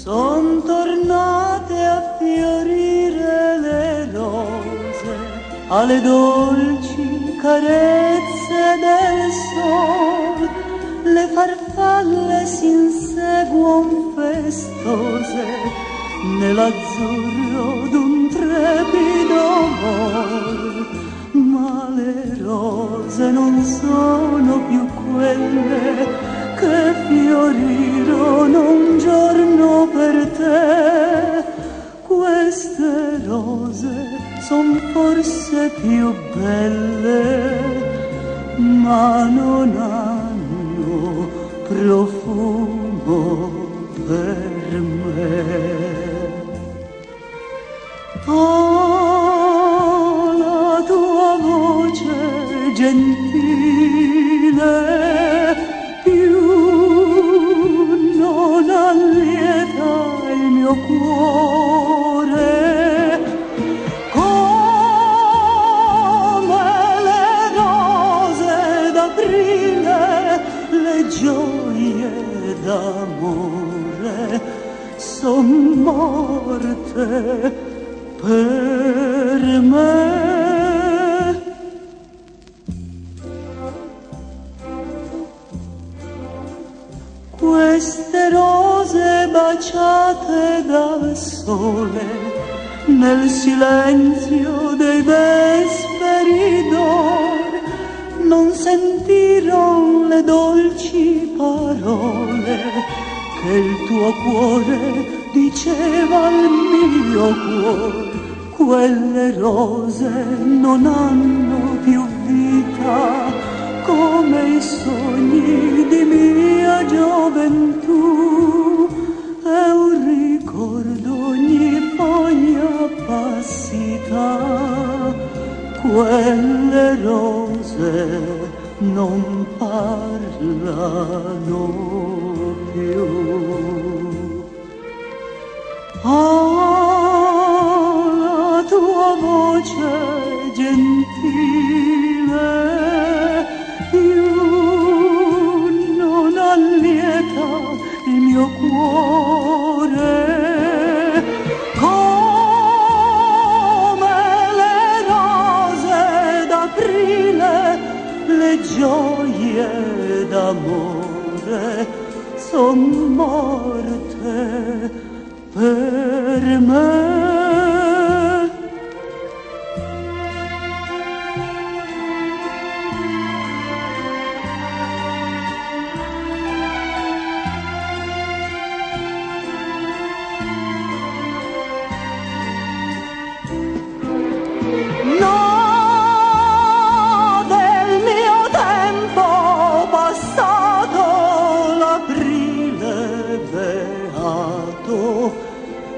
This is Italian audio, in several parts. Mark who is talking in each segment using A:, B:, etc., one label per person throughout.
A: Son tornate a fiorire le rose, alle dolci carezze del sol, le farfalle s'inseguon festose nell'azzurro d'un trepido amor, ma le rose non sono più quelle che fiorirono un giorno per te. Queste rose son forse più belle, ma non hanno profumo per me. Oh, la tua voce gentile più non allieta il mio cuore, come le rose d'aprile, le gioie d'amore son morte per me. Queste rose baciate dal sole nel silenzio dei vesperi d'or non sentiron le dolci parole che il tuo cuore diceva al mio cuore. Quelle rose non hanno più vita come i sogni di mia gioventù, è un ricordo ogni foglia appassita. Quelle rose non parlano più. Oh, la tua voce gentile più non allieta il mio cuore, come le rose d'aprile, le gioie d'amore son morte per me.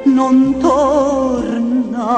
A: Non torna